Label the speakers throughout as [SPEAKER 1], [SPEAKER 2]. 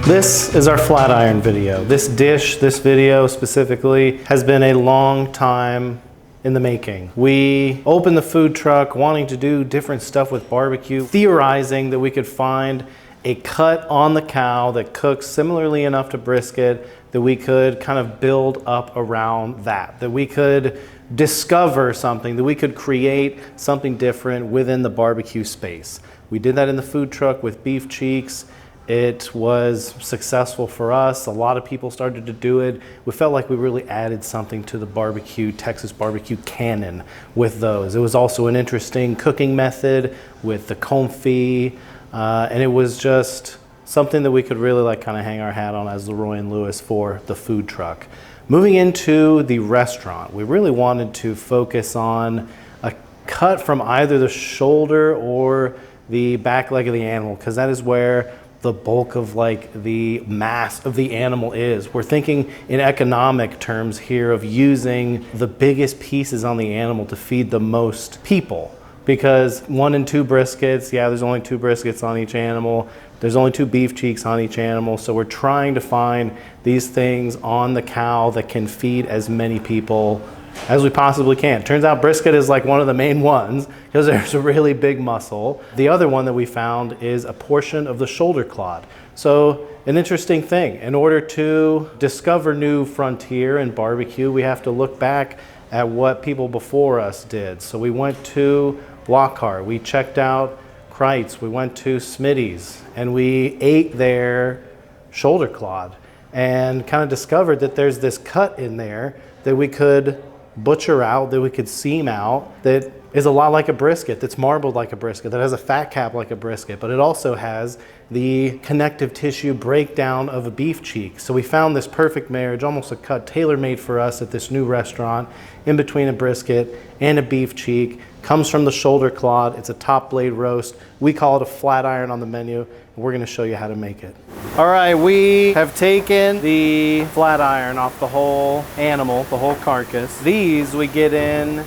[SPEAKER 1] This is our Flatiron video. This video specifically, has been a long time in the making. We opened the food truck wanting to do different stuff with barbecue, theorizing that we could find a cut on the cow that cooks similarly enough to brisket that we could kind of build up around that we could discover something, that we could create something different within the barbecue space. We did that in the food truck with beef cheeks. It was successful for us. A lot of people started to do it. We felt like we really added something to the barbecue, Texas barbecue canon with those. It was also an interesting cooking method with the confit, and it was just something that we could really like kind of hang our hat on as LeRoy and Lewis for the food truck. Moving into the restaurant, we really wanted to focus on a cut from either the shoulder or the back leg of the animal, because that is where the bulk of like the mass of the animal is. We're thinking in economic terms here of using the biggest pieces on the animal to feed the most people, because 1 and 2 briskets, yeah, there's only 2 briskets on each animal. There's only 2 beef cheeks on each animal. So we're trying to find these things on the cow that can feed as many people as we possibly can. Turns out brisket is like one of the main ones because there's a really big muscle. The other one that we found is a portion of the shoulder clod. So an interesting thing, in order to discover new frontier in barbecue, we have to look back at what people before us did. So we went to Lockhart, we checked out Kreitz, we went to Smitty's, and we ate their shoulder clod and kind of discovered that there's this cut in there that we could butcher out, that we could seam out, that is a lot like a brisket, that's marbled like a brisket, that has a fat cap like a brisket, but it also has the connective tissue breakdown of a beef cheek. So we found this perfect marriage, almost a cut tailor-made for us at this new restaurant, in between a brisket and a beef cheek. Comes from the shoulder clod. It's a top blade roast. We call it a Flatiron on the menu, and we're gonna show you how to make it. All right, we have taken the Flatiron off the whole animal, the whole carcass. These we get in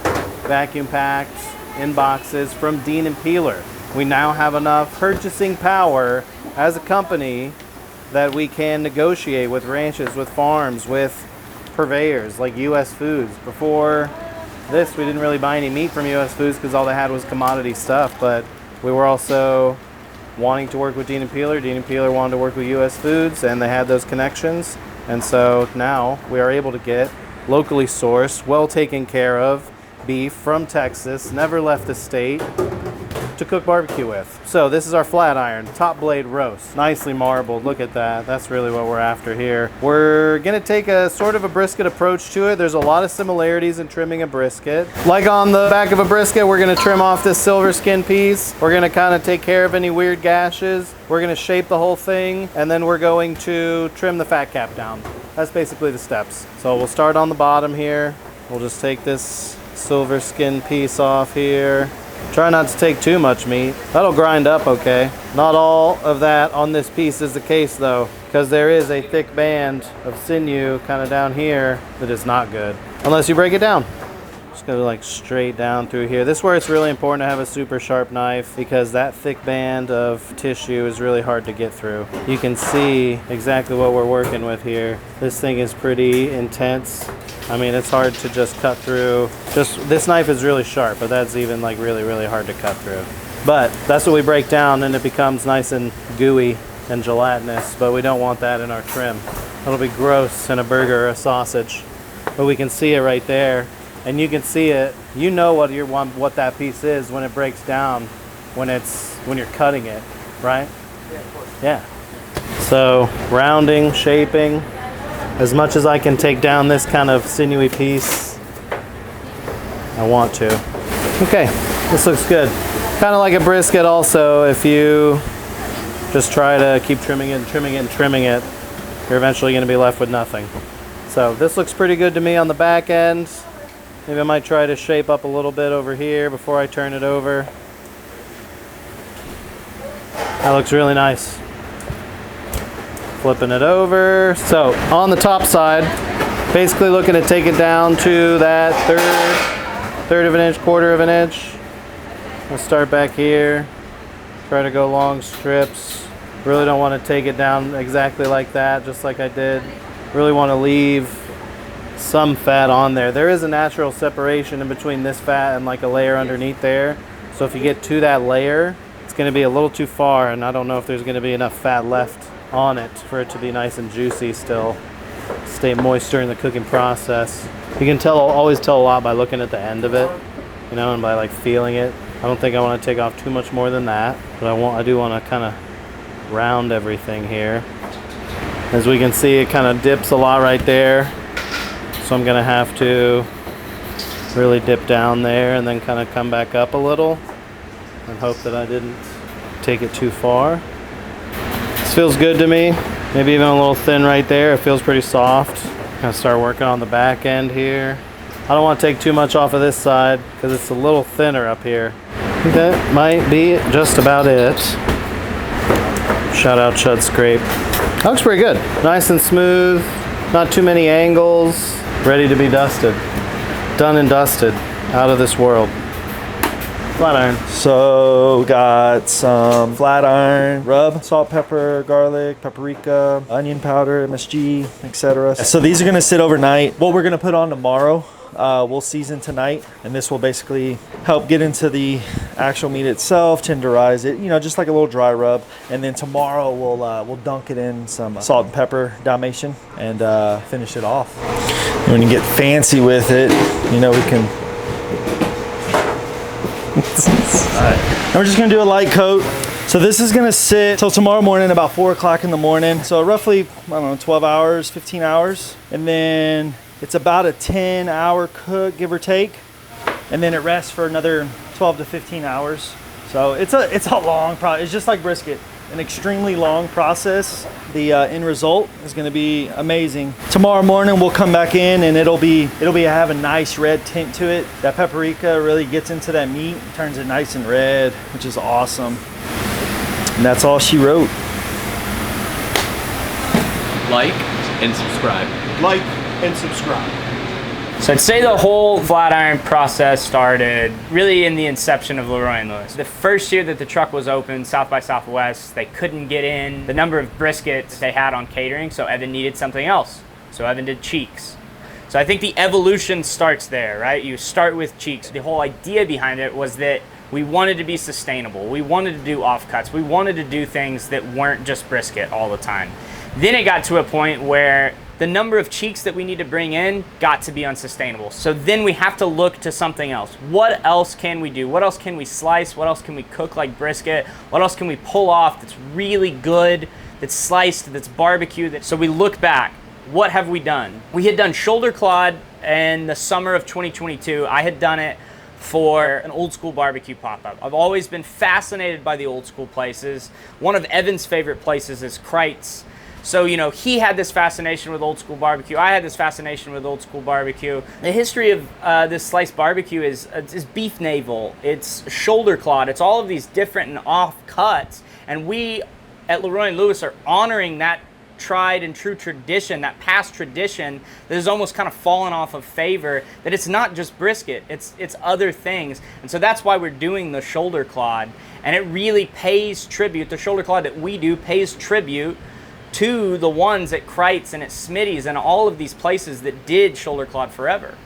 [SPEAKER 1] vacuum packed in boxes from Dean & Peeler. We now have enough purchasing power as a company that we can negotiate with ranches, with farms, with purveyors like US Foods. Before this, we didn't really buy any meat from US Foods because all they had was commodity stuff, but we were also wanting to work with Dean & Peeler. Dean & Peeler wanted to work with US Foods, and they had those connections. And so now we are able to get locally sourced, well taken care of beef from Texas, never left the state, to cook barbecue with. So this is our Flatiron, top blade roast, nicely marbled. Look at that. That's really what we're after here. We're gonna take a sort of a brisket approach to it. There's a lot of similarities in trimming a brisket. Like on the back of a brisket, we're gonna trim off this silver skin piece. We're gonna kind of take care of any weird gashes. We're gonna shape the whole thing, and then we're going to trim the fat cap down. That's basically the steps. So we'll start on the bottom here. We'll just take this silver skin piece off here. Try not to take too much meat. That'll grind up okay. Not all of that on this piece is the case though, because there is a thick band of sinew kind of down here that is not good, unless you break it down. Just go like straight down through here. This is where it's really important to have a super sharp knife, because that thick band of tissue is really hard to get through. You can see exactly what we're working with here. This thing is pretty intense. I mean, it's hard to just cut through. This knife is really sharp, but that's even like really, really hard to cut through. But that's what we break down, and it becomes nice and gooey and gelatinous, but we don't want that in our trim. It'll be gross in a burger or a sausage. But we can see it right there, and you can see it. You know what that piece is when it breaks down, when you're cutting it, right?
[SPEAKER 2] Yeah, of course.
[SPEAKER 1] Yeah. So rounding, shaping. As much as I can take down this kind of sinewy piece, I want to. Okay, this looks good. Kind of like a brisket also, if you just try to keep trimming it and trimming it and trimming it, you're eventually going to be left with nothing. So this looks pretty good to me on the back end. Maybe I might try to shape up a little bit over here before I turn it over. That looks really nice. Flipping it over. So on the top side, basically looking to take it down to that third of an inch, quarter of an inch. Let's start back here. Try to go long strips. Really don't want to take it down exactly like that, just like I did. Really want to leave some fat on there. There is a natural separation in between this fat and like a layer underneath there. So if you get to that layer, it's going to be a little too far, and I don't know if there's going to be enough fat left on it for it to be nice and juicy still. Stay moist during the cooking process. You can tell, always tell a lot by looking at the end of it, you know, and by like feeling it. I don't think I want to take off too much more than that, but I do want to kind of round everything here. As we can see, it kind of dips a lot right there, so I'm going to have to really dip down there and then kind of come back up a little and hope that I didn't take it too far. This feels good to me. Maybe even a little thin right there. It feels pretty soft. Gonna start working on the back end here. I don't want to take too much off of this side because it's a little thinner up here. I think that might be just about it. Shout out Chud Scrape. That looks pretty good. Nice and smooth. Not too many angles. Ready to be dusted. Done and dusted. Out of this world. Flatiron.
[SPEAKER 2] So got some Flatiron rub, salt, pepper, garlic, paprika, onion powder, MSG, etc. So these are gonna sit overnight. What we're gonna put on tomorrow, we'll season tonight, and this will basically help get into the actual meat itself, tenderize it, you know, just like a little dry rub. And then tomorrow we'll dunk it in some salt and pepper Dalmatian and finish it off. When you get fancy with it, you know, we can. And we're just gonna do a light coat. So this is gonna sit till tomorrow morning about 4 o'clock in the morning. So roughly, I don't know, 12 hours, 15 hours. And then it's about a 10-hour cook, give or take. And then it rests for another 12 to 15 hours. So it's a long process. It's just like brisket, an extremely long process. The end result is going to be amazing. Tomorrow morning we'll come back in and it'll have a nice red tint to it. That paprika really gets into that meat, turns it nice and red, which is awesome. And that's all she wrote.
[SPEAKER 3] Like and subscribe.
[SPEAKER 1] Like and subscribe.
[SPEAKER 4] So I'd say the whole Flatiron process started really in the inception of LeRoy and Lewis. The first year that the truck was open, South by Southwest, they couldn't get in the number of briskets they had on catering, so Evan needed something else. So Evan did cheeks. So I think the evolution starts there, right? You start with cheeks. The whole idea behind it was that we wanted to be sustainable. We wanted to do offcuts. We wanted to do things that weren't just brisket all the time. Then it got to a point where the number of cheeks that we need to bring in got to be unsustainable. So then we have to look to something else. What else can we do? What else can we slice? What else can we cook like brisket? What else can we pull off that's really good, that's sliced, that's barbecue? So we look back. What have we done? We had done shoulder clod in the summer of 2022. I had done it for an old school barbecue pop-up. I've always been fascinated by the old school places. One of Evan's favorite places is Kreitz. So, you know, he had this fascination with old school barbecue. I had this fascination with old school barbecue. The history of this sliced barbecue is beef navel, it's shoulder clod, it's all of these different and off cuts. And we at LeRoy and Lewis are honoring that tried and true tradition, that past tradition that has almost kind of fallen off of favor, that it's not just brisket, it's other things. And so that's why we're doing the shoulder clod. And it really pays tribute, the shoulder clod that we do pays tribute to the ones at Kreitz and at Smitty's and all of these places that did shoulder clod forever.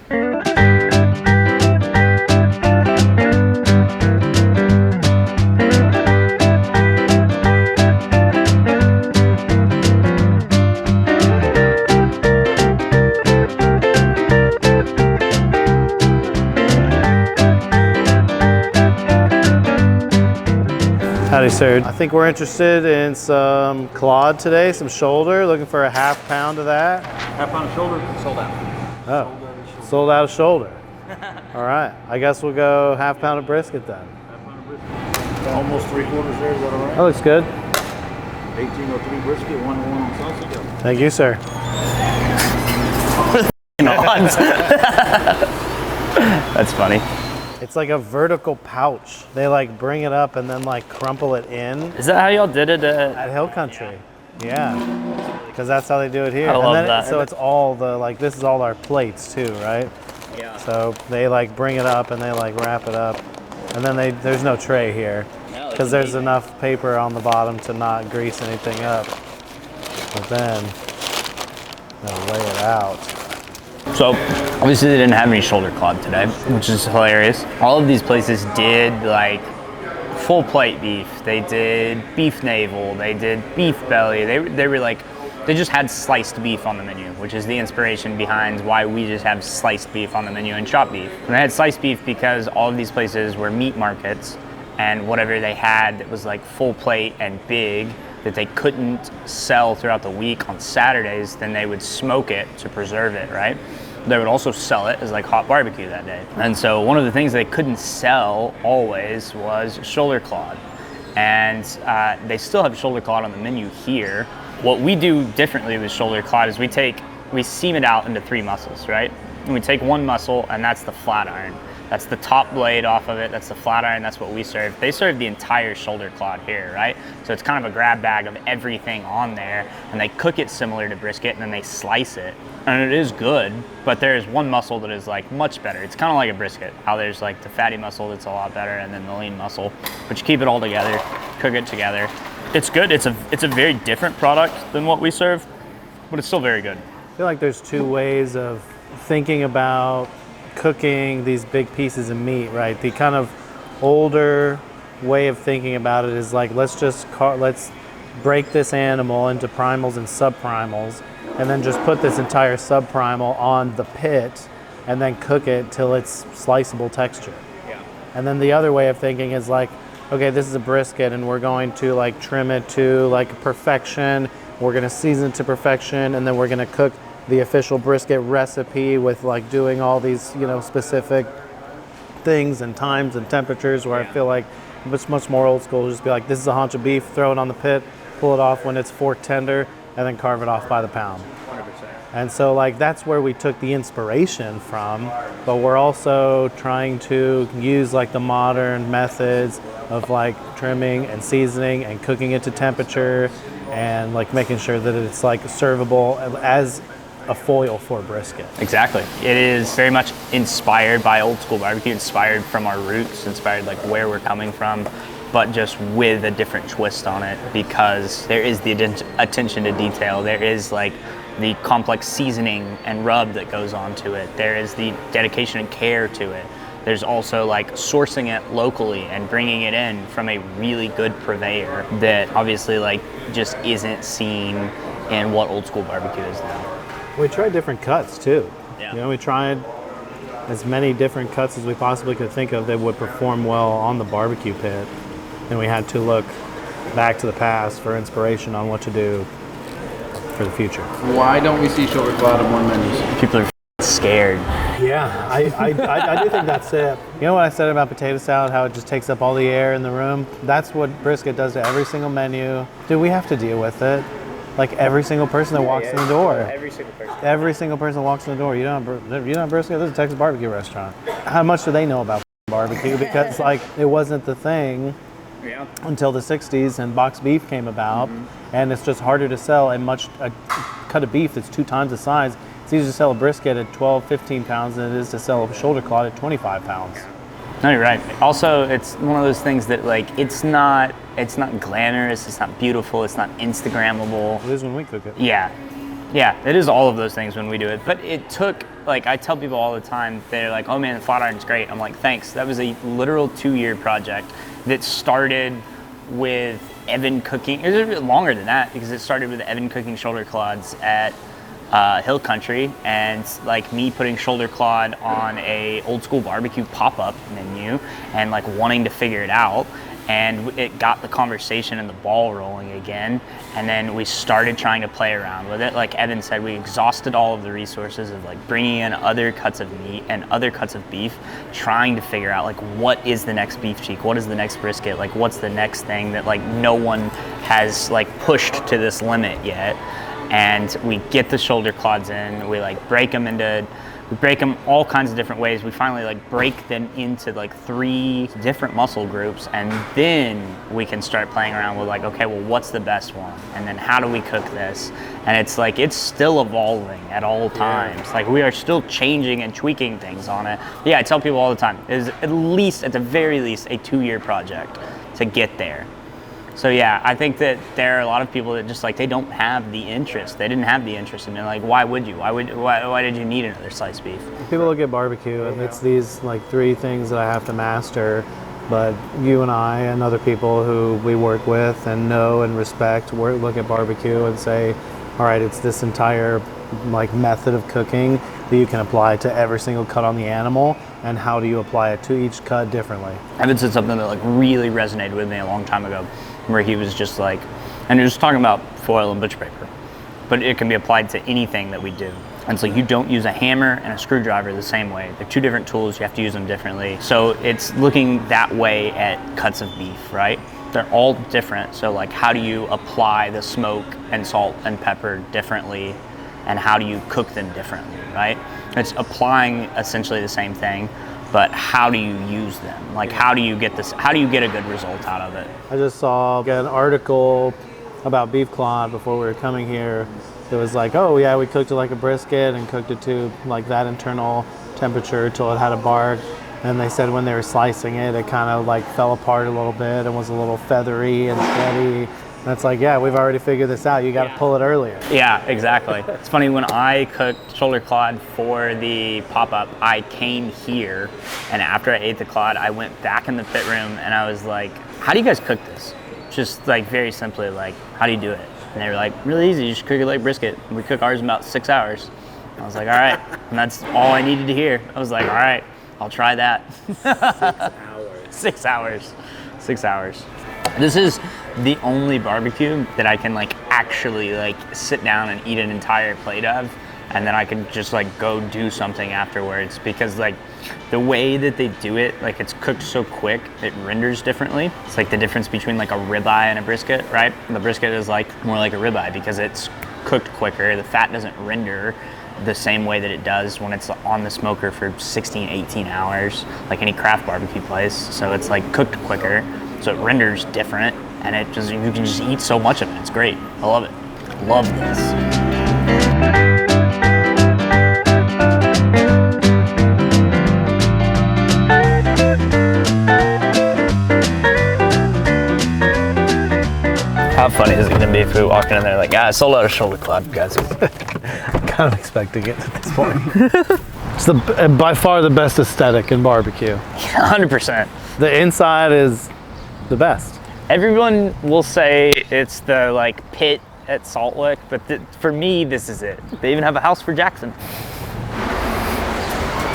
[SPEAKER 1] Howdy, sir. I think we're interested in some clod today, some shoulder. Looking for a half pound of that.
[SPEAKER 3] Half pound of shoulder, sold out.
[SPEAKER 1] Oh, sold out of shoulder. All right, I guess we'll go half pound of brisket then.
[SPEAKER 5] Half pound of brisket. Almost 3/4 there, is that all right?
[SPEAKER 1] That looks good.
[SPEAKER 5] 1803 brisket, 101 on sausage.
[SPEAKER 1] Thank you, sir.
[SPEAKER 4] That's funny.
[SPEAKER 1] It's like a vertical pouch. They like bring it up and then like crumple it in.
[SPEAKER 4] Is that how y'all did it
[SPEAKER 1] At Hill Country. Yeah. Because that's how they do it here.
[SPEAKER 4] I love
[SPEAKER 1] and then
[SPEAKER 4] that.
[SPEAKER 1] So it's all the, like, this is all our plates too, right?
[SPEAKER 4] Yeah.
[SPEAKER 1] So they like bring it up and they like wrap it up. And then there's no tray here.
[SPEAKER 4] No,
[SPEAKER 1] because there's enough paper on the bottom to not grease anything up. But then they'll lay it out.
[SPEAKER 4] So obviously they didn't have any shoulder clod today, which is hilarious. All of these places did like full plate beef. They did beef navel. They did beef belly. They were like, they just had sliced beef on the menu, which is the inspiration behind why we just have sliced beef on the menu and chopped beef. And they had sliced beef because all of these places were meat markets, and whatever they had that was like full plate and big that they couldn't sell throughout the week on Saturdays, then they would smoke it to preserve it, right? They would also sell it as like hot barbecue that day. And so one of the things they couldn't sell always was shoulder clod. And they still have shoulder clod on the menu here. What we do differently with shoulder clod is we seam it out into 3 muscles, right? And we take one muscle, and that's the flatiron. That's the top blade off of it. That's the flatiron. That's what we serve. They serve the entire shoulder clod here, right? So it's kind of a grab bag of everything on there, and they cook it similar to brisket, and then they slice it. And it is good, but there's one muscle that is like much better. It's kind of like a brisket, how there's like the fatty muscle that's a lot better, and then the lean muscle. But you keep it all together, cook it together. It's good. It's a very different product than what we serve, but it's still very good.
[SPEAKER 1] I feel like there's 2 ways of thinking about cooking these big pieces of meat, right? The kind of older way of thinking about it is like, let's break this animal into primals and subprimals, and then just put this entire subprimal on the pit and then cook it till it's sliceable texture.
[SPEAKER 4] Yeah.
[SPEAKER 1] And then the other way of thinking is like, okay, this is a brisket and we're going to like trim it to like perfection. We're going to season it to perfection, and then we're going to cook the official brisket recipe with like doing all these, you know, specific things and times and temperatures, where I feel like it's much more old school. Just be like, this is a haunch of beef, throw it on the pit, pull it off when it's fork tender, and then carve it off by the pound.
[SPEAKER 4] 100%.
[SPEAKER 1] And so like that's where we took the inspiration from, but we're also trying to use like the modern methods of like trimming and seasoning and cooking it to temperature, and like making sure that it's like servable as a foil for brisket.
[SPEAKER 4] Exactly. It is very much inspired by old school barbecue, inspired from our roots, inspired like where we're coming from, but just with a different twist on it, because there is the attention to detail. There is like the complex seasoning and rub that goes onto it. There is the dedication and care to it. There's also like sourcing it locally and bringing it in from a really good purveyor that obviously like just isn't seen in what old school barbecue is now.
[SPEAKER 1] We tried different cuts too.
[SPEAKER 4] Yeah.
[SPEAKER 1] You know, we tried as many different cuts as we possibly could think of that would perform well on the barbecue pit. And we had to look back to the past for inspiration on what to do for the future.
[SPEAKER 3] Why don't we see shoulder clod on more menus?
[SPEAKER 4] People are scared.
[SPEAKER 1] Yeah, I do think that's it. You know what I said about potato salad, how it just takes up all the air in the room? That's what brisket does to every single menu. Dude, we have to deal with it. Like every single person that walks in the door.
[SPEAKER 4] Every single person.
[SPEAKER 1] Every single person that walks in the door. You don't have brisket? This is a Texas barbecue restaurant. How much do they know about barbecue? Because like it wasn't the thing until the 60s and boxed beef came about, and it's just harder to sell a cut of beef that's 2 times the size. It's easier to sell a brisket at 12, 15 pounds than it is to sell a shoulder clod at 25 pounds.
[SPEAKER 4] No, you're right. Also, it's one of those things that like it's not glamorous, it's not beautiful, it's not Instagrammable.
[SPEAKER 1] It is when we cook it.
[SPEAKER 4] Yeah, it is all of those things when we do it. But it took, like I tell people all the time, they're like, oh man, the Flatiron's great. I'm like, thanks. That was a literal 2-year project that started with Evan cooking. It was a bit longer than that, because it started with Evan cooking shoulder clods at Hill Country, and like me putting shoulder clod on a old school barbecue pop-up menu and like wanting to figure it out, and it got the conversation and the ball rolling again. And then we started trying to play around with it. Like Evan said, we exhausted all of the resources of like bringing in other cuts of meat and other cuts of beef, trying to figure out like what is the next beef cheek, what is the next brisket, like what's the next thing that like no one has like pushed to this limit yet. And we get the shoulder clods in, we like break them all kinds of different ways. We finally like break them into like 3 different muscle groups, and then we can start playing around with like, okay, well, what's the best one? And then how do we cook this? And it's like, it's still evolving at all times. Like we are still changing and tweaking things on it. Yeah, I tell people all the time, it is at the very least a 2-year project to get there. So yeah, I think that there are a lot of people that just like, they don't have the interest. They didn't have the interest in it. Like, why would you? Why did you need another sliced beef?
[SPEAKER 1] People look at barbecue and it's these like 3 things that I have to master. But you and I and other people who we work with and know and respect look at barbecue and say, all right, it's this entire like method of cooking that you can apply to every single cut on the animal, and how do you apply it to each cut differently.
[SPEAKER 4] Evan said something that like really resonated with me a long time ago, where he was just like, and he was talking about foil and butcher paper, but it can be applied to anything that we do. And so you don't use a hammer and a screwdriver the same way. They're 2 different tools, you have to use them differently. So it's looking that way at cuts of beef, right? They're all different. So like, how do you apply the smoke and salt and pepper differently? And how do you cook them differently, right? It's applying essentially the same thing, but how do you use them? Like, how do you get this? How do you get a good result out of it?
[SPEAKER 1] I just saw an article about beef clod before we were coming here. It was like, oh yeah, we cooked it like a brisket and cooked it to like that internal temperature till it had a bark. And they said when they were slicing it, it kind of like fell apart a little bit and was a little feathery and sweaty. And it's like, yeah, we've already figured this out. You got to pull it earlier.
[SPEAKER 4] Yeah, exactly. It's funny, when I cooked shoulder clod for the pop-up, I came here, and after I ate the clod, I went back in the pit room and I was like, how do you guys cook this? Just like very simply, like, how do you do it? And they were like, really easy, you just cook it like brisket. We cook ours in about 6 hours. I was like, all right. And that's all I needed to hear. I was like, all right, I'll try that. 6 hours. 6 hours. 6 hours. This is the only barbecue that I can like actually like sit down and eat an entire plate of, and then I can just like go do something afterwards, because like the way that they do it, like it's cooked so quick, it renders differently. It's like the difference between like a ribeye and a brisket, right? The brisket is like more like a ribeye because it's cooked quicker. The fat doesn't render the same way that it does when it's on the smoker for 16, 18 hours, like any craft barbecue place. So it's like cooked quicker, so it renders different, and it just, you can just eat so much of it. It's great. I love it. Love this. How funny is it going to be if we walk in there like, I sold out a shoulder clod, guys.
[SPEAKER 1] I'm kind of expecting it at this point. It's by far the best aesthetic in barbecue.
[SPEAKER 4] 100%.
[SPEAKER 1] The inside is the best.
[SPEAKER 4] Everyone will say it's the like pit at Salt Lick, but for me, this is it. They even have a house for Jackson.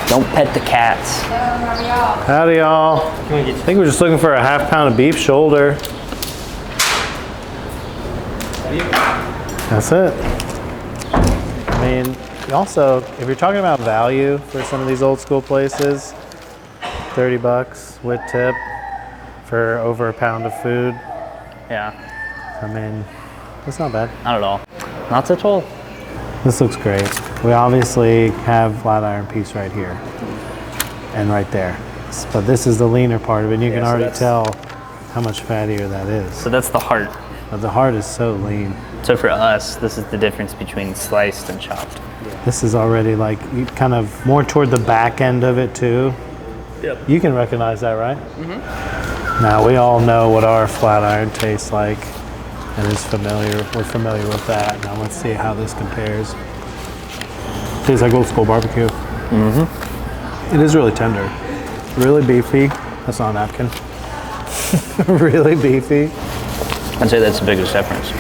[SPEAKER 4] Don't pet the cats.
[SPEAKER 1] Howdy, y'all. I think we're just looking for a ½ pound of beef shoulder. That's it. I mean, also, if you're talking about value for some of these old school places, $30 with tip for over a pound of food.
[SPEAKER 4] Yeah.
[SPEAKER 1] I mean, it's not bad.
[SPEAKER 4] Not at all. Not at all.
[SPEAKER 1] This looks great. We obviously have Flatiron piece right here and right there. But this is the leaner part of it, and you can already tell how much fattier that is.
[SPEAKER 4] So that's the heart.
[SPEAKER 1] But the heart is so lean.
[SPEAKER 4] So for us, this is the difference between sliced and chopped.
[SPEAKER 1] This is already like kind of more toward the back end of it too.
[SPEAKER 2] Yep.
[SPEAKER 1] You can recognize that, right? Mm-hmm. Now we all know what our Flatiron tastes like and is familiar. We're familiar with that. Now let's see how this compares. Tastes like old school barbecue. Mm-hmm. It is really tender, really beefy. That's not a napkin. Really beefy.
[SPEAKER 4] I'd say that's the biggest difference.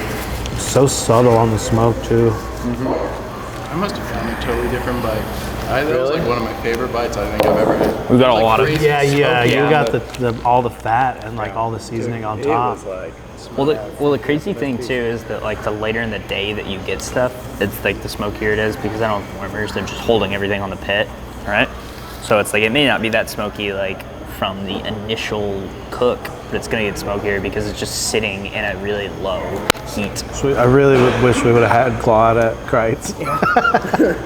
[SPEAKER 1] So subtle on the smoke too.
[SPEAKER 3] I must have found a totally different bite. That was like one of my favorite bites I think I've ever had.
[SPEAKER 4] We've got a lot of
[SPEAKER 1] Yeah, you got the all the fat and like all the seasoning on top.
[SPEAKER 4] Well, the crazy thing too is that like the later in the day that you get stuff, it's like the smokier it is, because I don't have warmers. They're just holding everything on the pit, right? So it's like it may not be that smoky like from the initial cook, but it's gonna get smokier because it's just sitting in a really low heat.
[SPEAKER 1] So I really wish we would have had clod at Kreitz.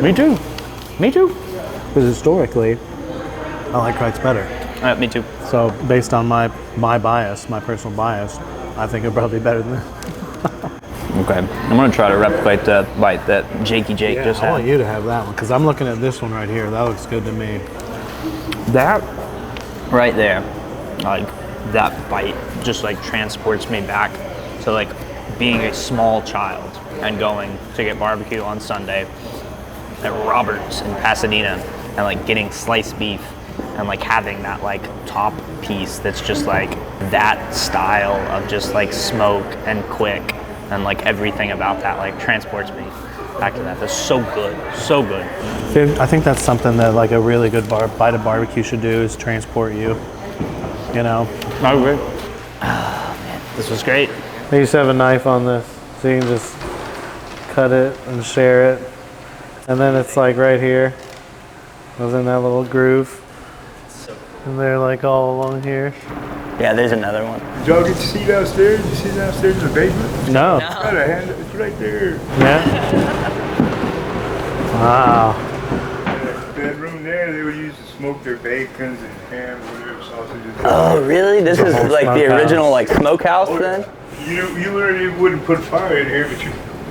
[SPEAKER 4] Me too. Me too.
[SPEAKER 1] Because historically, I like Kreitz better.
[SPEAKER 4] Me too.
[SPEAKER 1] So based on my bias, my personal bias, I think it'd probably be better than this.
[SPEAKER 4] Okay, I'm gonna try to replicate that bite that Jakey Jake just
[SPEAKER 1] I
[SPEAKER 4] had.
[SPEAKER 1] want you to have that one because I'm looking at this one right here. That looks good to me.
[SPEAKER 4] That right there, like
[SPEAKER 6] that bite just like transports me back to like being a small child and going to get barbecue on Sunday at Roberts in Pasadena and like getting sliced beef and like having that like top piece that's just like that style of just like smoke and quick, and like everything about that like transports me back to that. That's so good, so good.
[SPEAKER 1] I think that's something that like a really good bite of barbecue should do, is transport you, you know?
[SPEAKER 6] I agree. Oh man, this was great.
[SPEAKER 1] They used to have a knife on this, so you can just cut it and share it. And then it's like right here, goes in that little groove. And they're like all along here.
[SPEAKER 6] Yeah, there's another one.
[SPEAKER 7] Did y'all get to see downstairs? You see downstairs in the basement?
[SPEAKER 1] No.
[SPEAKER 7] Got a hand, it's right there.
[SPEAKER 1] Yeah. Wow.
[SPEAKER 7] That room there, they would use to smoke their bacons and hams, whatever, sausages.
[SPEAKER 6] Oh really? This is like the original like smokehouse then?
[SPEAKER 7] You literally wouldn't put fire in here, but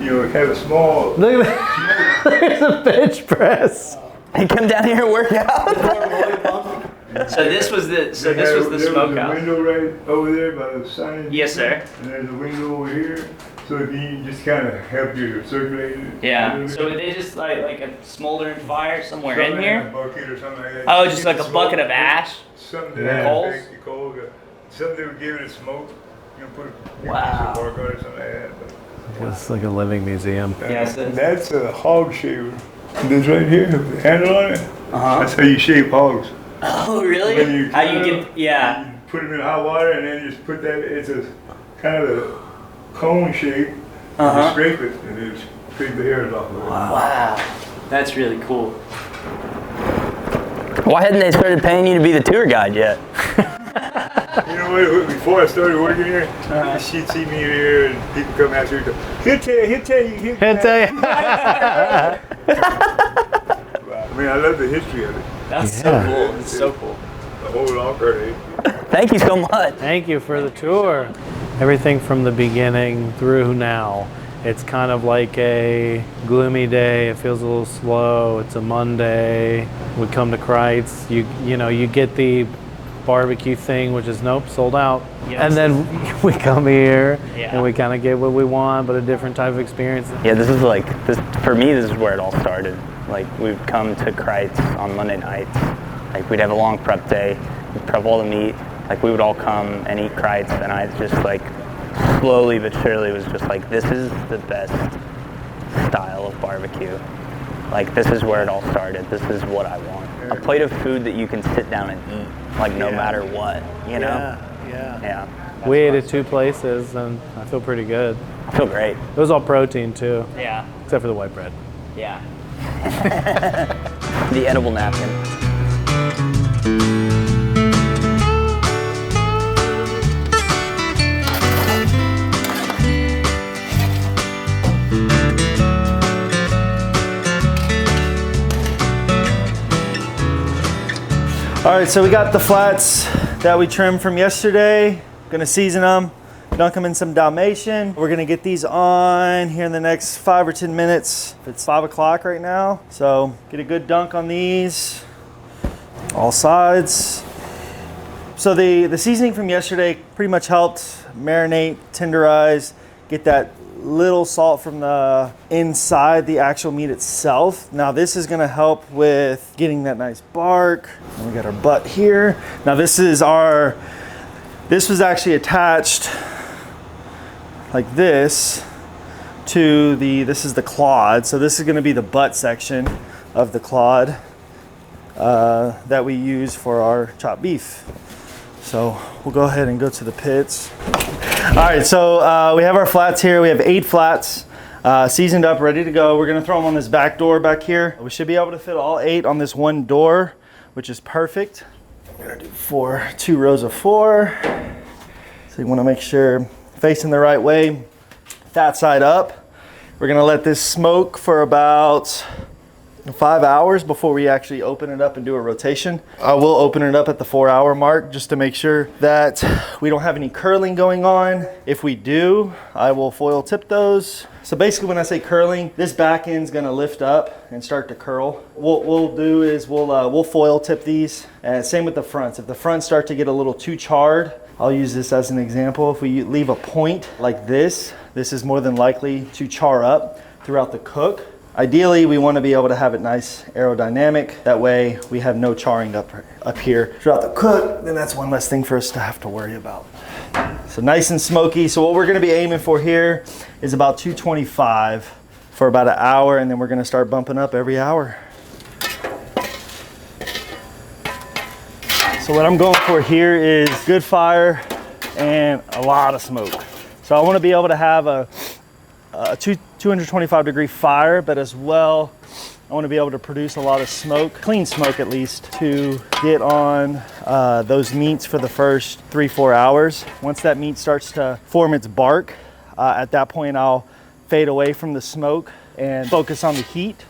[SPEAKER 7] you know, have a small.
[SPEAKER 1] Look at that. There's a bench press.
[SPEAKER 6] And come down here and work out. So this was the
[SPEAKER 7] There was a
[SPEAKER 6] smokehouse.
[SPEAKER 7] window right over there by the sign.
[SPEAKER 6] Yes, sir.
[SPEAKER 7] And there's a window over here, so if you just kind of help you circulate it.
[SPEAKER 6] Yeah. So would they just like a smoldering fire somewhere
[SPEAKER 7] Something
[SPEAKER 6] in
[SPEAKER 7] like
[SPEAKER 6] here?
[SPEAKER 7] a bucket or something like that.
[SPEAKER 6] Oh, just
[SPEAKER 7] Keep
[SPEAKER 6] like
[SPEAKER 7] the
[SPEAKER 6] a
[SPEAKER 7] smoke.
[SPEAKER 6] bucket of ash?
[SPEAKER 7] Something
[SPEAKER 1] Yeah.
[SPEAKER 7] that
[SPEAKER 6] Coals?
[SPEAKER 7] affect the coal. Something that would give it a smoke. You know, put a
[SPEAKER 6] Wow.
[SPEAKER 7] piece of bark on it or something like that.
[SPEAKER 1] It's like a living museum.
[SPEAKER 6] Yes, it is.
[SPEAKER 7] That's a hog shaver. This right here, with the handle on it.
[SPEAKER 6] Uh-huh.
[SPEAKER 7] That's how you shave hogs.
[SPEAKER 6] Oh really?
[SPEAKER 7] When you
[SPEAKER 6] How you
[SPEAKER 7] cut
[SPEAKER 6] get?
[SPEAKER 7] 'em,
[SPEAKER 6] Yeah.
[SPEAKER 7] You put them in hot water and then just put that. It's a kind of a cone shape.
[SPEAKER 6] Uh-huh.
[SPEAKER 7] You scrape it and then scrape the hairs off of it.
[SPEAKER 6] Wow. That's really cool. Why hadn't they started paying you to be the tour guide yet?
[SPEAKER 7] You know what? Before I started working here, she'd see me here and people come after her. He'll tell you.
[SPEAKER 1] Can't tell you.
[SPEAKER 7] I mean, I love the history of it.
[SPEAKER 6] That's
[SPEAKER 1] Yeah.
[SPEAKER 6] so cool. It's so cool.
[SPEAKER 7] The whole Lockhart history.
[SPEAKER 6] Thank you so much.
[SPEAKER 1] Thank you for the tour. Everything from the beginning through now. It's kind of like a gloomy day. It feels a little slow. It's a Monday. We come to Kreitz. You know, you get the barbecue thing, which is nope, sold out.
[SPEAKER 6] Yes.
[SPEAKER 1] And then we come here
[SPEAKER 6] Yeah.
[SPEAKER 1] and we kind of get what we want, but a different type of experience.
[SPEAKER 6] Yeah, this is like this for me. This is where it all started. Like we'd come to Kreitz on Monday nights. Like we'd have a long prep day. We'd prep all the meat. Like we would all come and eat Kreitz, and I just like slowly but surely was just like, this is the best style of barbecue. Like this is where it all started. This is what I want. A plate of food that you can sit down and eat, like no matter what, you know? Yeah.
[SPEAKER 1] We ate at 2 places and I feel pretty good.
[SPEAKER 6] I feel great.
[SPEAKER 1] It was all protein too,
[SPEAKER 6] Yeah.
[SPEAKER 1] except for the white bread.
[SPEAKER 6] Yeah. The edible napkin.
[SPEAKER 2] All right, so we got the flats that we trimmed from yesterday. Gonna season them, dunk them in some Dalmatian. We're gonna get these on here in the next 5 or 10 minutes. It's 5 o'clock right now. So get a good dunk on these, all sides. So the seasoning from yesterday pretty much helped marinate, tenderize, get that little salt from the inside the actual meat itself. Now this is gonna help with getting that nice bark. And we got our butt here. Now this was actually attached like this to this is the clod. So this is gonna be the butt section of the clod that we use for our chopped beef. So we'll go ahead and go to the pits. All right, so we have our flats here. We have 8 flats seasoned up, ready to go. We're gonna throw them on this back door back here. We should be able to fit all 8 on this one door, which is perfect. We're gonna do 2 rows of 4. So you wanna make sure facing the right way, that side up. We're gonna let this smoke for about 5 hours before we actually open it up and do a rotation. I will open it up at the 4-hour mark just to make sure that we don't have any curling going on. If we do, I will foil tip those. So basically when I say curling, this back end's gonna lift up and start to curl. What we'll do is we'll foil tip these, and same with the fronts. If the fronts start to get a little too charred, I'll use this as an example. If we leave a point like this, this is more than likely to char up throughout the cook. Ideally, we want to be able to have it nice aerodynamic. That way we have no charring up here throughout the cook. Then that's one less thing for us to have to worry about. So nice and smoky. So what we're going to be aiming for here is about 225 for about an hour, and then we're going to start bumping up every hour. So what I'm going for here is good fire and a lot of smoke. So I want to be able to have a 225 degree fire, but as well, I want to be able to produce a lot of smoke, clean smoke at least, to get on those meats for the first 3-4 hours. Once that meat starts to form its bark, at that point I'll fade away from the smoke and focus on the heat.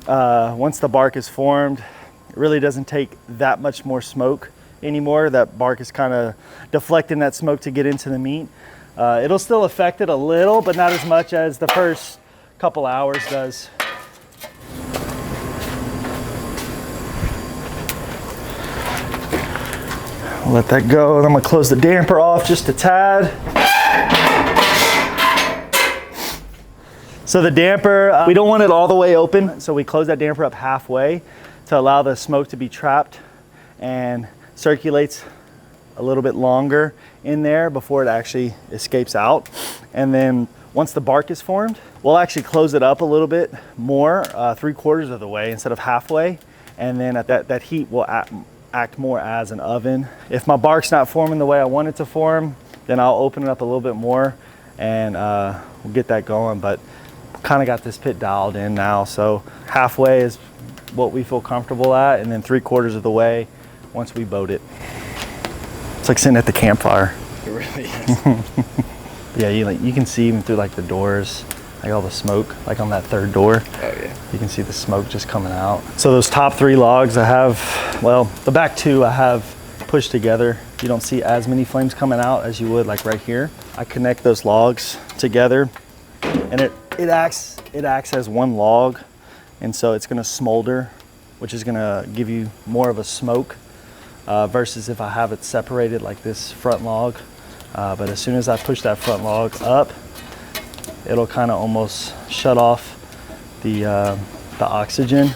[SPEAKER 2] Once the bark is formed, it really doesn't take that much more smoke anymore. That bark is kind of deflecting that smoke to get into the meat. It'll still affect it a little, but not as much as the first couple hours does. I'll let that go, and I'm gonna close the damper off just a tad. So the damper, we don't want it all the way open, so we close that damper up halfway to allow the smoke to be trapped and circulates a little bit longer in there before it actually escapes out. And then once the bark is formed, we'll actually close it up a little bit more, 3/4 of the way instead of halfway. And then at that heat will act more as an oven. If my bark's not forming the way I want it to form, then I'll open it up a little bit more and we'll get that going. But kind of got this pit dialed in now. So halfway is what we feel comfortable at, and then 3/4 of the way once we boat it. It's like sitting at the campfire.
[SPEAKER 3] It really is.
[SPEAKER 2] Yeah, you can see even through like the doors, like all the smoke, like on that third door.
[SPEAKER 3] Oh yeah.
[SPEAKER 2] You can see the smoke just coming out. So those top 3 logs I have, well, the back 2 I have pushed together. You don't see as many flames coming out as you would like right here. I connect those logs together, and it acts as one log, and so it's gonna smolder, which is gonna give you more of a smoke versus if I have it separated like this front log. But as soon as I push that front log up, it'll kind of almost shut off the oxygen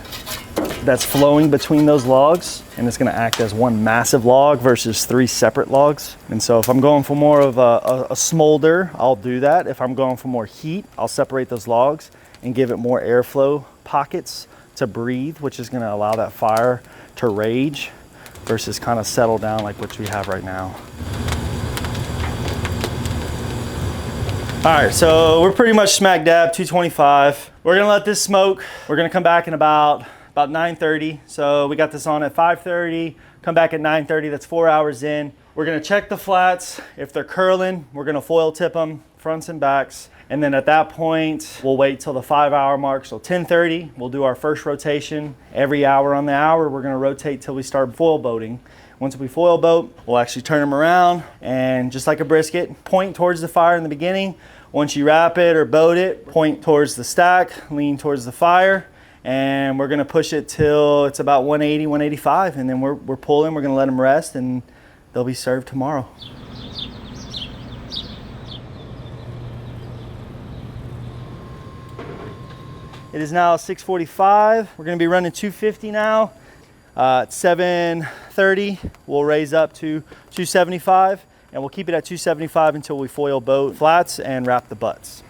[SPEAKER 2] that's flowing between those logs, and it's going to act as one massive log versus 3 separate logs. And so if I'm going for more of a smolder, I'll do that. If I'm going for more heat, I'll separate those logs and give it more airflow pockets to breathe, which is going to allow that fire to rage versus kind of settle down like what we have right now. All right, so we're pretty much smack dab 225. We're gonna let this smoke. We're gonna come back in about 9:30. So we got this on at 5:30, come back at 9:30, that's 4 hours in. We're gonna check the flats. If they're curling, we're gonna foil tip them, fronts and backs. And then at that point, we'll wait till the 5-hour mark. So 10:30, we'll do our first rotation. Every hour on the hour, we're gonna rotate till we start foil boating. Once we foil boat, we'll actually turn them around and just like a brisket, point towards the fire in the beginning. Once you wrap it or boat it, point towards the stack, lean towards the fire, and we're gonna push it till it's about 180, 185, and then we're pulling, we're gonna let them rest, and they'll be served tomorrow. It is now 6:45. We're gonna be running 250 now. At 7:30, we'll raise up to 275, and we'll keep it at 275 until we foil boat flats and wrap the butts.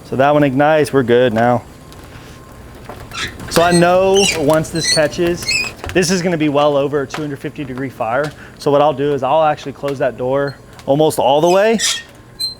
[SPEAKER 2] So that one ignites, we're good now. So I know once this catches, this is gonna be well over a 250 degree fire. So what I'll do is I'll actually close that door almost all the way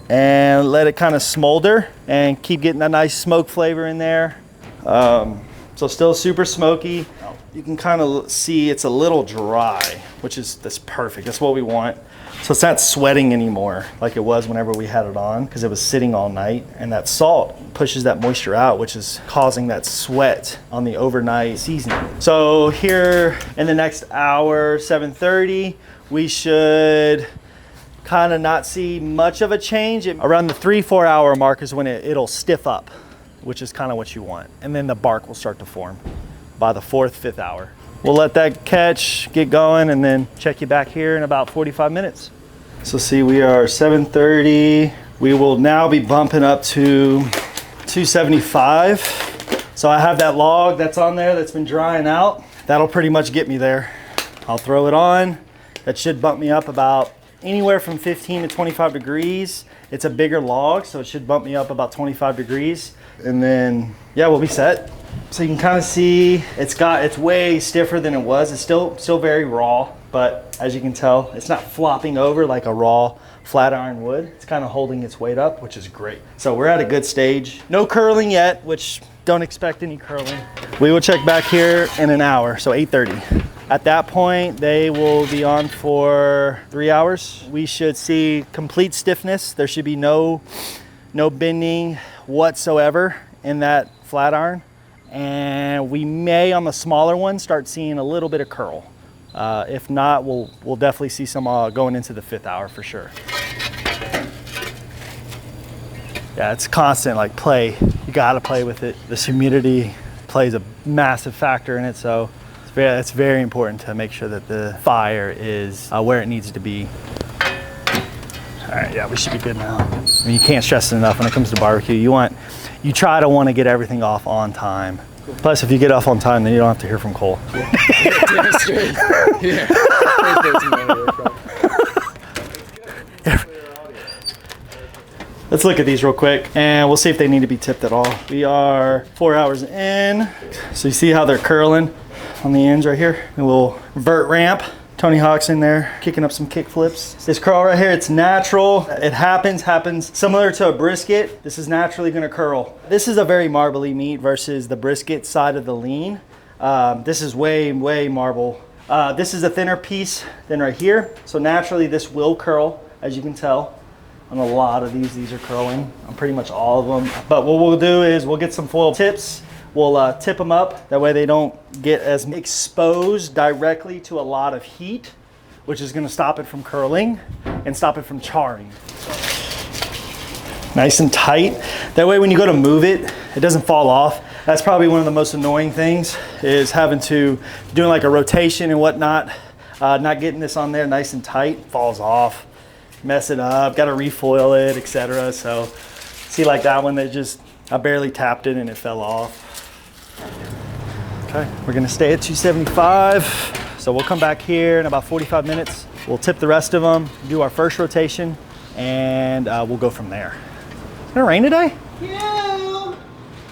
[SPEAKER 2] and let it kind of smolder and keep getting that nice smoke flavor in there. So still super smoky. You can kind of see it's a little dry, that's perfect. That's what we want. So it's not sweating anymore like it was whenever we had it on, because it was sitting all night, and that salt pushes that moisture out, which is causing that sweat on the overnight seasoning. So here in the next hour, 7:30, we should kind of not see much of a change. Around the 3-4 hour mark is when it'll stiff up, which is kind of what you want. And then the bark will start to form by the 4th, 5th hour. We'll let that catch, get going, and then check you back here in about 45 minutes. So see, we are 730. We will now be bumping up to 275. So I have that log that's on there that's been drying out. That'll pretty much get me there. I'll throw it on. That should bump me up about anywhere from 15 to 25 degrees. It's a bigger log, so it should bump me up about 25 degrees. And then, yeah, we'll be set. So you can kind of see it's way stiffer than it was. It's still very raw, but as you can tell, it's not flopping over like a raw flat iron would. It's kind of holding its weight up, which is great. So we're at a good stage. No curling yet, which don't expect any curling. We will check back here in an hour, so 8:30. At that point, they will be on for 3 hours. We should see complete stiffness. There should be no bending whatsoever in that flat iron. And we may, on the smaller one, start seeing a little bit of curl. If not, we'll definitely see some going into the 5th hour for sure. Yeah, it's constant, like play. You gotta play with it. This humidity plays a massive factor in it, so it's very important to make sure that the fire is where it needs to be. All right, yeah, we should be good now. I mean, you can't stress it enough when it comes to barbecue. You try to want to get everything off on time. Plus, if you get off on time, then you don't have to hear from Cole.
[SPEAKER 3] Yeah.
[SPEAKER 2] Let's look at these real quick and we'll see if they need to be tipped at all. We are 4 hours in. So you see how they're curling on the ends right here? A little vert ramp. Tony Hawk's in there kicking up some kick flips. This curl right here, it's natural. It happens similar to a brisket. This is naturally gonna curl. This is a very marbly meat versus the brisket side of the lean. This is way marble. This is a thinner piece than right here. So naturally this will curl, as you can tell. On a lot of these are curling, on pretty much all of them. But what we'll do is we'll get some foil tips. We'll tip them up. That way they don't get as exposed directly to a lot of heat, which is gonna stop it from curling and stop it from charring. Nice and tight. That way when you go to move it, it doesn't fall off. That's probably one of the most annoying things, is having to, doing like a rotation and whatnot, not getting this on there nice and tight, falls off. Mess it up, got to refoil it, etc. So see, like that one, I barely tapped it and it fell off. Okay, we're gonna stay at 275. So we'll come back here in about 45 minutes. We'll tip the rest of them, do our first rotation, and we'll go from there. Is it gonna rain today?
[SPEAKER 8] Cute!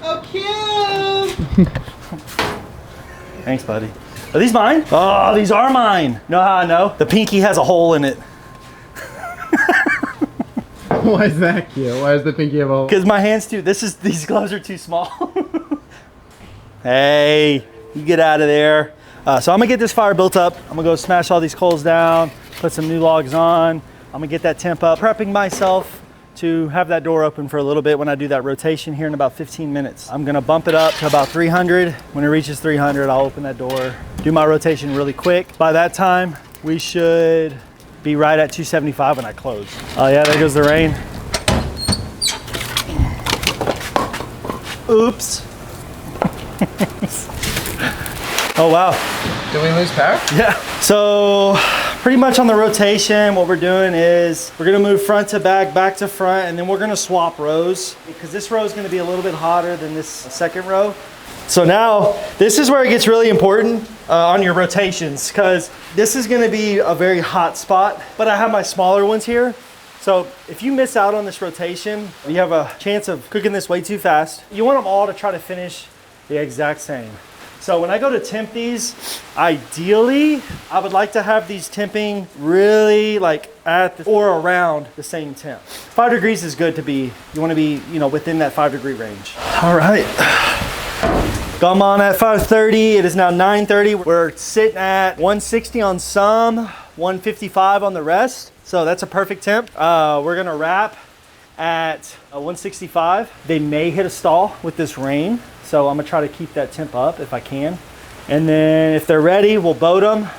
[SPEAKER 8] Oh, cute!
[SPEAKER 2] Thanks, buddy. Are these mine? Oh, these are mine. Know how I know? The pinky has a hole in it.
[SPEAKER 8] Why is that cute? Why is the pinky have a hole?
[SPEAKER 2] Because my hands these gloves are too small. Hey, you get out of there. So I'm gonna get this fire built up. I'm gonna go smash all these coals down, put some new logs on. I'm gonna get that temp up, prepping myself to have that door open for a little bit when I do that rotation here in about 15 minutes. I'm gonna bump it up to about 300. When it reaches 300, I'll open that door, do my rotation really quick. By that time, we should be right at 275 when I close. Oh yeah, there goes the rain. Oops. Oh wow.
[SPEAKER 3] Did we lose power?
[SPEAKER 2] Yeah. So pretty much on the rotation, what we're doing is we're gonna move front to back to front, and then we're gonna swap rows because this row is gonna be a little bit hotter than this second row. So now this is where it gets really important on your rotations, because this is gonna be a very hot spot, but I have my smaller ones here. So if you miss out on this rotation, you have a chance of cooking this way too fast. You want them all to try to finish the exact same. So when I go to temp these, ideally, I would like to have these temping really like at or around the same temp. 5 degrees is good to be, you wanna be, within that 5 degree range. All right. Come on at 5:30, it is now 9:30. We're sitting at 160 on some, 155 on the rest. So that's a perfect temp. We're gonna wrap at 165. They may hit a stall with this rain, so I'm gonna try to keep that temp up if I can. And then if they're ready, we'll boat them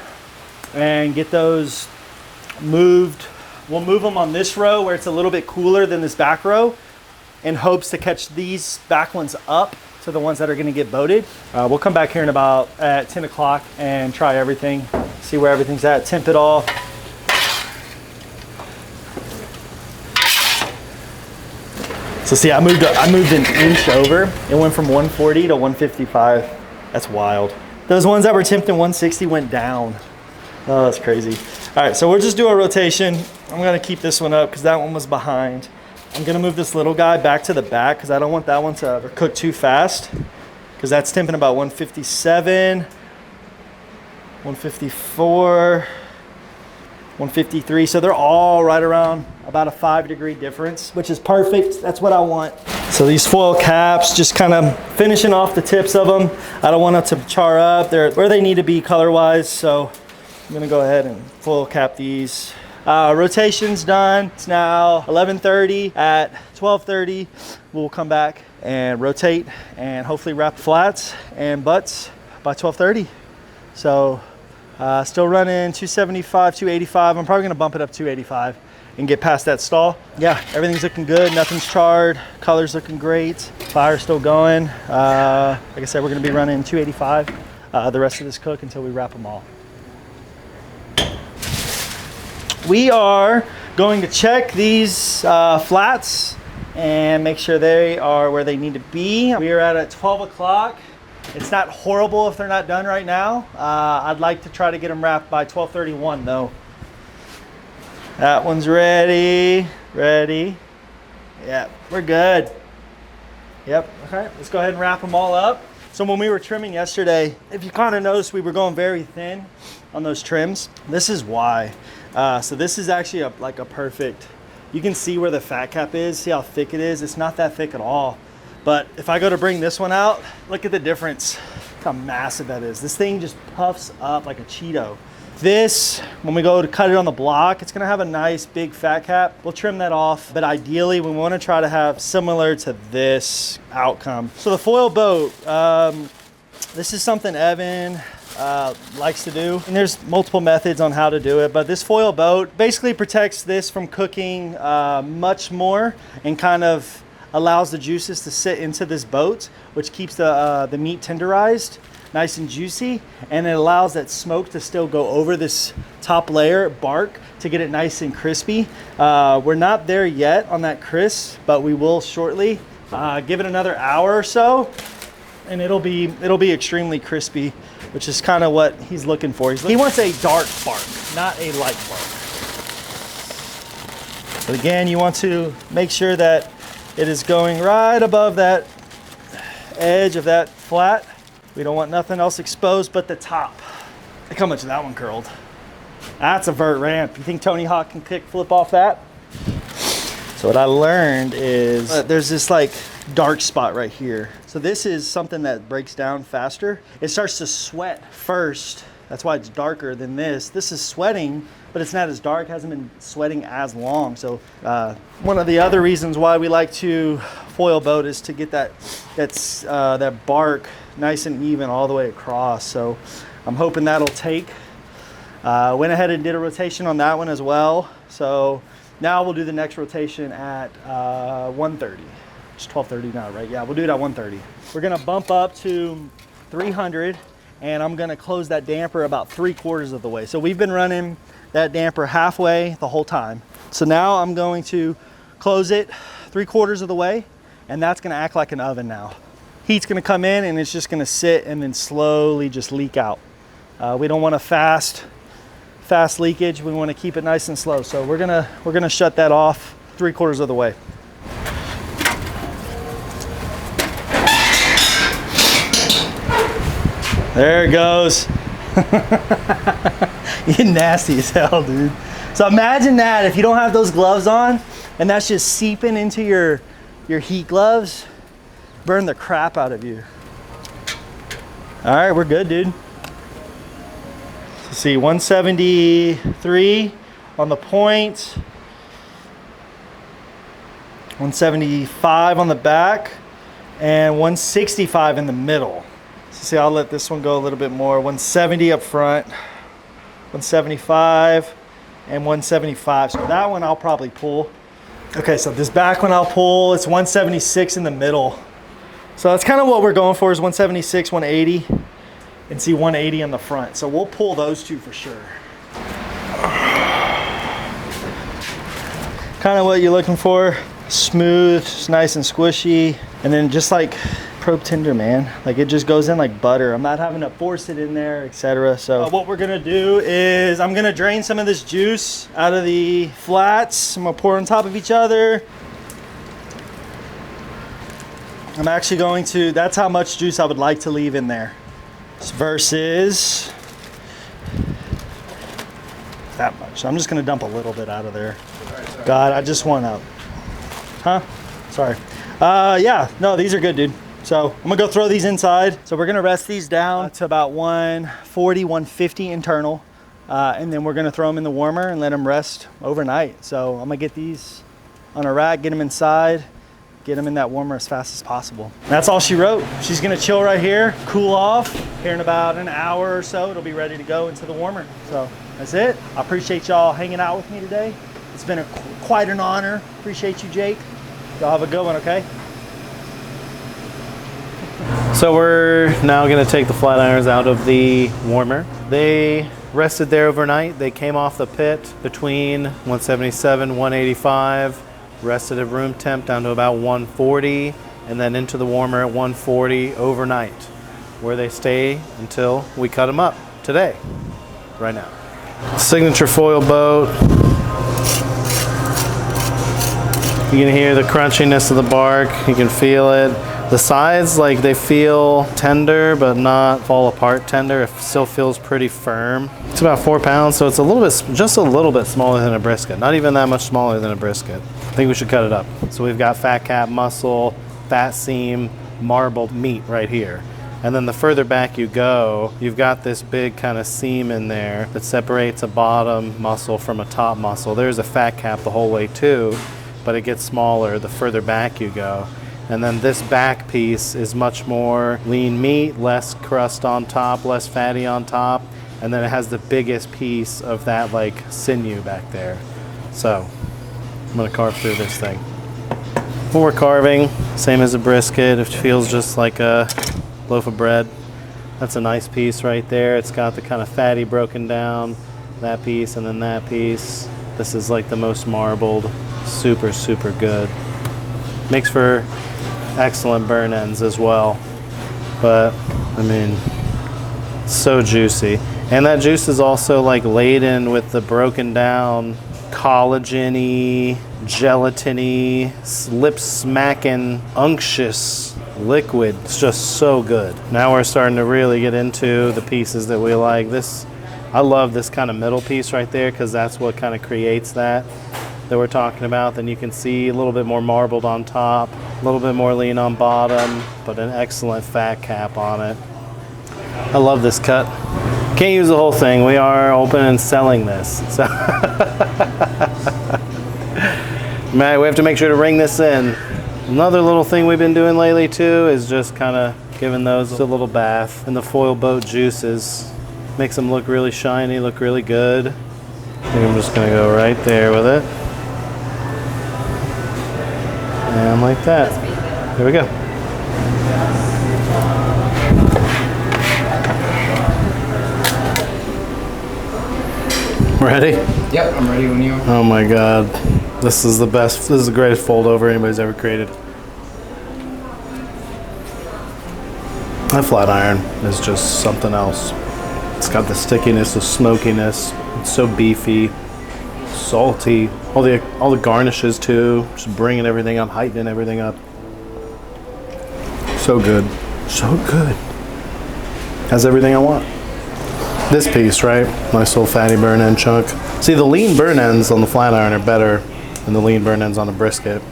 [SPEAKER 2] and get those moved. We'll move them on this row where it's a little bit cooler than this back row, in hopes to catch these back ones up to the ones that are gonna get boated. We'll come back here in about at 10 o'clock and try everything, see where everything's at, temp it all. So see, I moved an inch over. It went from 140 to 155. That's wild. Those ones that were tempting 160 went down. Oh, that's crazy. All right, so we'll just do a rotation. I'm gonna keep this one up because that one was behind. I'm gonna move this little guy back to the back because I don't want that one to cook too fast, because that's temping about 157, 154, 153. So they're all right around about a 5-degree difference, which is perfect. That's what I want. So these foil caps, just kind of finishing off the tips of them. I don't want them to char up. They're where they need to be color-wise. So I'm gonna go ahead and foil cap these. Rotation's done. It's now 11:30. At 12:30, we'll come back and rotate and hopefully wrap flats and butts by 12:30. So still running 275, 285. I'm probably gonna bump it up 285 and get past that stall. Yeah, everything's looking good. Nothing's charred. Color's looking great. Fire's still going. Like I said, we're gonna be running 285 the rest of this cook until we wrap them all. We are going to check these flats and make sure they are where they need to be. We are at 12 o'clock. It's not horrible if they're not done right now. I'd like to try to get them wrapped by 12:31 though. That one's ready. Ready. Yeah, we're good. Yep, okay, let's go ahead and wrap them all up. So when we were trimming yesterday, if you kind of noticed, we were going very thin on those trims. This is why. So this is actually like a perfect, you can see where the fat cap is, see how thick it is. It's not that thick at all. But if I go to bring this one out, look at the difference, how massive that is. This thing just puffs up like a Cheeto. This, when we go to cut it on the block, it's gonna have a nice big fat cap. We'll trim that off, but ideally we wanna try to have similar to this outcome. So the foil boat, this is something Evan likes to do, and there's multiple methods on how to do it, but this foil boat basically protects this from cooking much more and kind of allows the juices to sit into this boat, which keeps the meat tenderized, nice and juicy, and it allows that smoke to still go over this top layer bark to get it nice and crispy. We're not there yet on that crisp, but we will shortly. Give it another hour or so, and it'll be extremely crispy, which is kind of what he's looking for. He wants a dark bark, not a light bark. But again, you want to make sure that it is going right above that edge of that flat. We don't want nothing else exposed but the top. Look how much that one curled. That's a vert ramp. You think Tony Hawk can kick flip off that? So what I learned is there's this like dark spot right here. So this is something that breaks down faster. It starts to sweat first. That's why it's darker than this. This is sweating, but it's not as dark, hasn't been sweating as long. So one of the other reasons why we like to foil boat is to get that bark nice and even all the way across. So I'm hoping that'll take. Went ahead and did a rotation on that one as well. So now we'll do the next rotation at 1:30. It's 12:30 now, right? Yeah, we'll do it at 1:30. We're gonna bump up to 300, and I'm gonna close that damper about 3/4 of the way. So we've been running that damper halfway the whole time. So now I'm going to close it 3/4 of the way, and that's gonna act like an oven now. Heat's gonna come in and it's just gonna sit and then slowly just leak out. We don't want a fast leakage. We want to keep it nice and slow. So we're gonna shut that off 3/4 of the way. There it goes. You're nasty as hell, dude. So imagine that if you don't have those gloves on and that's just seeping into your heat gloves, burn the crap out of you. All right, we're good, dude. Let's see, 173 on the point, 175 on the back, and 165 in the middle. So see, I'll let this one go a little bit more. 170 up front, 175, and 175. So that one I'll probably pull. Okay, so this back one I'll pull. It's 176 in the middle. So that's kind of what we're going for, is 176, 180. And see 180 in the front. So we'll pull those two for sure. Kind of what you're looking for. smooth, just nice and squishy. And then just like probe tender, man. Like it just goes in like butter. I'm not having to force it in there, etc. So what we're gonna do is I'm gonna drain some of this juice out of the flats. I'm gonna pour on top of each other. I'm actually going to, that's how much juice I would like to leave in there. Versus that much. So I'm just gonna dump a little bit out of there. God, I just want out. Huh? Sorry. Yeah, no, these are good, dude. So I'm gonna go throw these inside. So we're gonna rest these down to about 140, 150 internal. And then we're gonna throw them in the warmer and let them rest overnight. So I'm gonna get these on a rack, get them inside, get them in that warmer as fast as possible. And that's all she wrote. She's gonna chill right here, cool off. Here in about an hour or so, it'll be ready to go into the warmer. So that's it. I appreciate y'all hanging out with me today. It's been quite an honor. Appreciate you, Jake. Y'all have a good one, okay?
[SPEAKER 1] So we're now gonna take the flat irons out of the warmer. They rested there overnight. They came off the pit between 177, 185, rested at room temp down to about 140, and then into the warmer at 140 overnight, where they stay until we cut them up today, right now. Signature foil boat. You can hear the crunchiness of the bark. You can feel it. The sides, like they feel tender, but not fall apart tender. It still feels pretty firm. It's about 4 pounds, so it's a little bit, just a little bit smaller than a brisket. Not even that much smaller than a brisket. I think we should cut it up. So we've got fat cap, muscle, fat seam, marbled meat right here. And then the further back you go, you've got this big kind of seam in there that separates a bottom muscle from a top muscle. There's a fat cap the whole way too, but it gets smaller the further back you go. And then this back piece is much more lean meat, less crust on top, less fatty on top. And then it has the biggest piece of that like sinew back there. So I'm gonna carve through this thing. When we're carving, same as a brisket, it feels just like a loaf of bread. That's a nice piece right there. It's got the kind of fatty broken down, that piece and then that piece. This is like the most marbled, super, super good. Makes for excellent burn ends as well. But I mean, so juicy. And that juice is also like laden with the broken down collagen-y, gelatiny, lip smacking, unctuous liquid. It's just so good. Now we're starting to really get into the pieces that we like. This, I love this kind of middle piece right there because that's what kind of creates that we're talking about. Then you can see a little bit more marbled on top, a little bit more lean on bottom, but an excellent fat cap on it. I love this cut. Can't use the whole thing. We are open and selling this. So man, we have to make sure to ring this in. Another little thing we've been doing lately too is just kind of giving those a little bath in the foil boat juices. Makes them look really shiny, look really good. I think I'm just gonna go right there with it. And like that. There we go. Ready?
[SPEAKER 3] Yep, I'm ready when you are.
[SPEAKER 1] Oh my God. This is the best, this is the greatest fold over anybody's ever created. That flat iron is just something else. It's got the stickiness, the smokiness. It's so beefy, salty. All the garnishes too, just bringing everything up, heightening everything up. So good, so good. Has everything I want. This piece, right? Nice little fatty burn end chunk. See, the lean burn ends on the flat iron are better than the lean burn ends on the brisket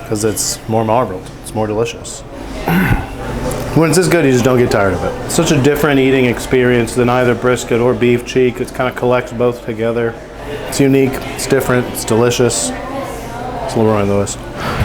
[SPEAKER 1] because it's more marbled. It's more delicious. When it's this good, you just don't get tired of it. It's such a different eating experience than either brisket or beef cheek. It kind of collects both together. It's unique, it's different, it's delicious. It's LeRoy and Lewis.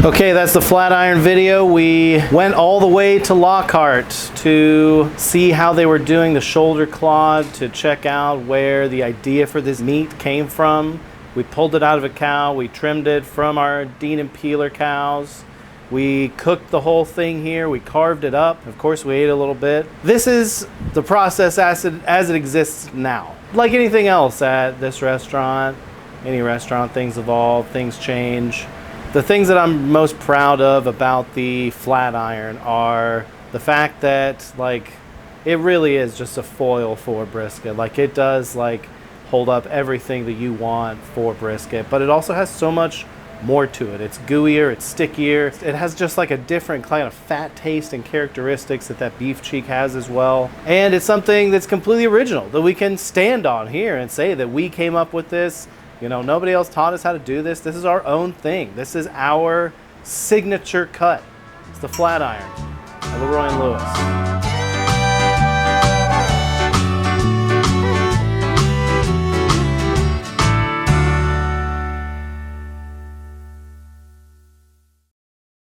[SPEAKER 1] Okay, that's the flat iron video. We went all the way to Lockhart to see how they were doing the shoulder clod, to check out where the idea for this meat came from. We pulled it out of a cow, we trimmed it from our Dean and Peeler cows. We cooked the whole thing here, we carved it up. Of course, we ate a little bit. This is the process as it exists now. Like anything else at this restaurant, any restaurant, things evolve, things change. The things that I'm most proud of about the Flatiron are the fact that like it really is just a foil for brisket. Like it does like hold up everything that you want for brisket, but it also has so much more to it. It's gooier, it's stickier. It has just like a different kind of fat taste and characteristics that beef cheek has as well. And it's something that's completely original that we can stand on here and say that we came up with this. You know, nobody else taught us how to do this. This is our own thing. This is our signature cut. It's the Flatiron by LeRoy and Lewis.